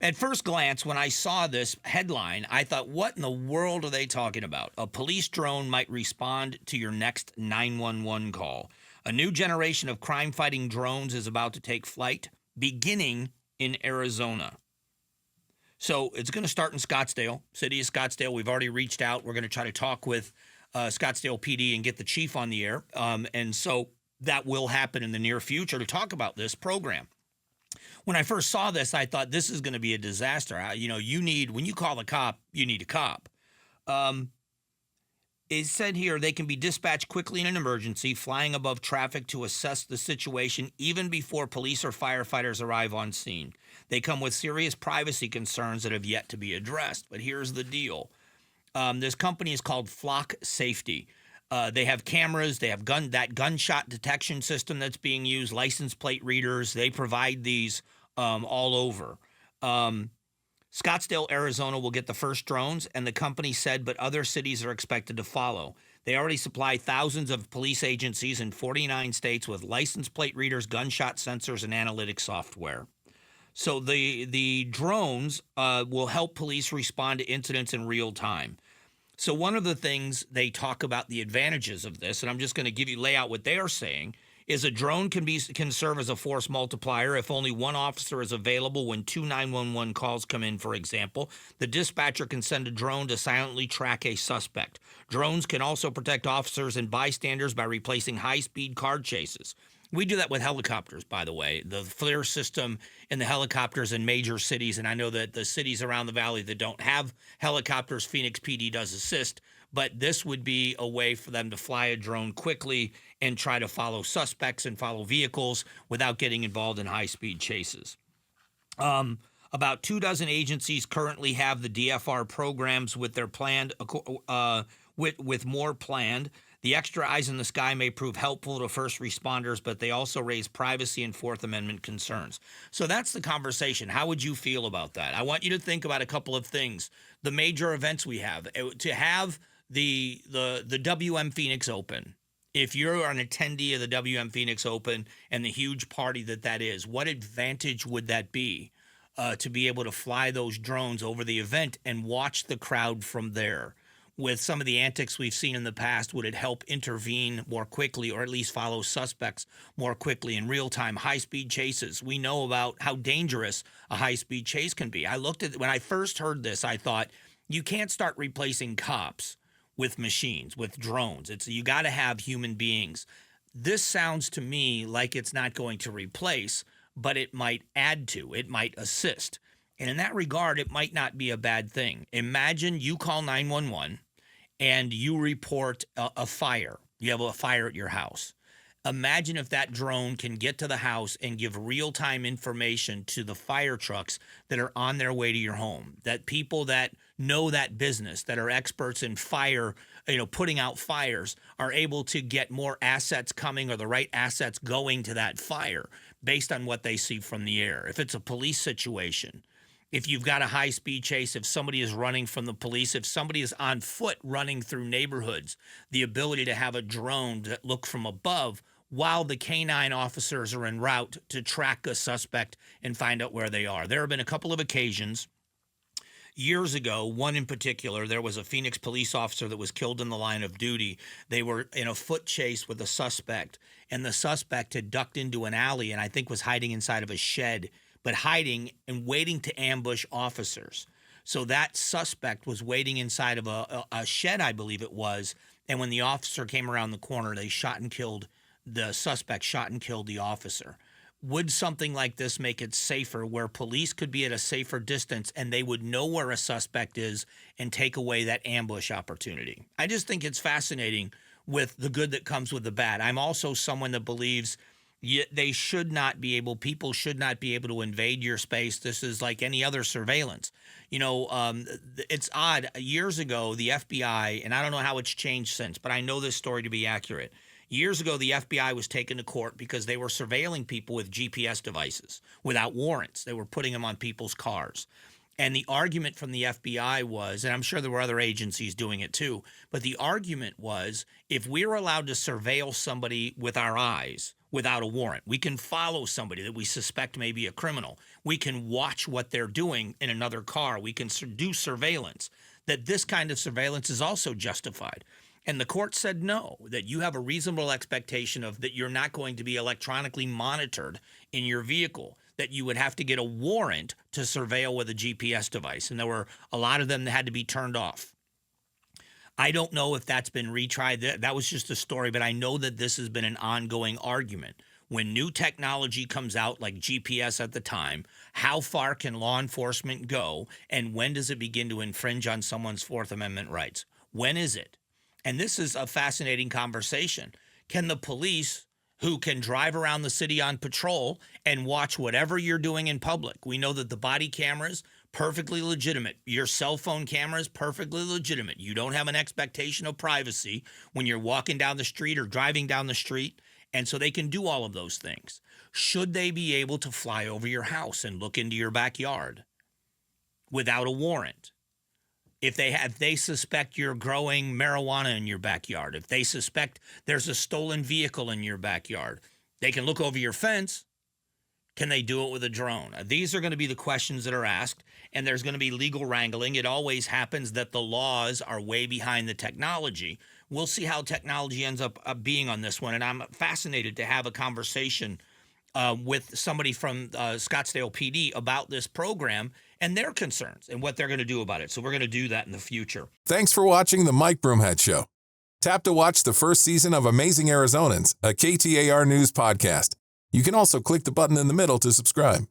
At first glance, when I saw this headline, I thought, what in the world are they talking about? A police drone might respond to your next 911 call. A new generation of crime fighting drones is about to take flight, beginning in Arizona. So it's going to start in Scottsdale, city of Scottsdale. We've already reached out. We're going to try to talk with Scottsdale PD and get the chief on the air. And so that will happen in the near future to talk about this program. When I first saw this, I thought this is going to be a disaster. You need, when you call a cop, you need a cop. It said here they can be dispatched quickly in an emergency, flying above traffic to assess the situation even before police or firefighters arrive on scene. They come with serious privacy concerns that have yet to be addressed. But here's the deal. This company is called Flock Safety. They have cameras. They have that gunshot detection system that's being used, license plate readers. They provide these all over. Scottsdale, Arizona will get the first drones, and the company said, but other cities are expected to follow. They already supply thousands of police agencies in 49 states with license plate readers, gunshot sensors, and analytic software. So the drones will help police respond to incidents in real time. So one of the things they talk about the advantages of this, and I'm just going to lay out what they are saying, is a drone can serve as a force multiplier if only one officer is available when 2 911 calls come in, for example. The dispatcher can send a drone to silently track a suspect. Drones can also protect officers and bystanders by replacing high-speed car chases. We do that with helicopters, by the way. The FLIR system in the helicopters in major cities, and I know that the cities around the valley that don't have helicopters, Phoenix PD does assist, but this would be a way for them to fly a drone quickly and try to follow suspects and follow vehicles without getting involved in high-speed chases. About 24 agencies currently have the DFR programs with their planned, with more planned. The extra eyes in the sky may prove helpful to first responders, but they also raise privacy and Fourth Amendment concerns. So that's the conversation. How would you feel about that? I want you to think about a couple of things. The major events we have. To have the WM Phoenix Open, if you're an attendee of the WM Phoenix Open and the huge party that is, what advantage would that be to be able to fly those drones over the event and watch the crowd from there? With some of the antics we've seen in the past, would it help intervene more quickly or at least follow suspects more quickly in real time? High-speed chases. We know about how dangerous a high-speed chase can be. When I first heard this, I thought, you can't start replacing cops with machines, with drones. You got to have human beings. This sounds to me like it's not going to replace, but it might add to, it might assist. And in that regard, it might not be a bad thing. Imagine you call 911 and you report a fire. You have a fire at your house. Imagine if that drone can get to the house and give real-time information to the fire trucks that are on their way to your home, that people that know that business, that are experts in fire, putting out fires, are able to get more assets coming or the right assets going to that fire based on what they see from the air. If it's a police situation, if you've got a high-speed chase, if somebody is running from the police, if somebody is on foot running through neighborhoods, the ability to have a drone that look from above while the canine officers are en route to track a suspect and find out where they are. There have been a couple of occasions years ago, one in particular, there was a Phoenix police officer that was killed in the line of duty. They were in a foot chase with a suspect, and the suspect had ducked into an alley and I think was hiding inside of a shed, but hiding and waiting to ambush officers. So that suspect was waiting inside of a shed, I believe it was, and when the officer came around the corner, the suspect shot and killed the officer. Would something like this make it safer where police could be at a safer distance and they would know where a suspect is and take away that ambush opportunity? I just think it's fascinating with the good that comes with the bad. I'm also someone that believes people should not be able to invade your space. This is like any other surveillance. It's odd. Years ago, the FBI, and I don't know how it's changed since, but I know this story to be accurate. Years ago, the FBI was taken to court because they were surveilling people with GPS devices without warrants. They were putting them on people's cars. And the argument from the FBI was, and I'm sure there were other agencies doing it too, but the argument was, if we're allowed to surveil somebody with our eyes, without a warrant. We can follow somebody that we suspect may be a criminal. We can watch what they're doing in another car. We can do surveillance. That this kind of surveillance is also justified. And the court said no, that you have a reasonable expectation of that you're not going to be electronically monitored in your vehicle, that you would have to get a warrant to surveil with a GPS device. And there were a lot of them that had to be turned off. I don't know if that's been retried. That was just a story, but I know that this has been an ongoing argument. When new technology comes out, like GPS at the time, how far can law enforcement go, and when does it begin to infringe on someone's Fourth Amendment rights? When is it? And this is a fascinating conversation. Can the police, who can drive around the city on patrol and watch whatever you're doing in public? We know that the body cameras, perfectly legitimate. Your cell phone cameras, perfectly legitimate. You don't have an expectation of privacy when you're walking down the street or driving down the street. And so they can do all of those things. Should they be able to fly over your house and look into your backyard without a warrant? If they suspect you're growing marijuana in your backyard, if they suspect there's a stolen vehicle in your backyard, they can look over your fence. Can they do it with a drone? These are going to be the questions that are asked, and there's going to be legal wrangling. It always happens that the laws are way behind the technology. We'll see how technology ends up being on this one, and I'm fascinated to have a conversation with somebody from Scottsdale PD about this program and their concerns and what they're going to do about it. So we're going to do that in the future. Thanks for watching the Mike Broomhead Show. Tap to watch the first season of Amazing Arizonans, a KTAR News podcast. You can also click the button in the middle to subscribe.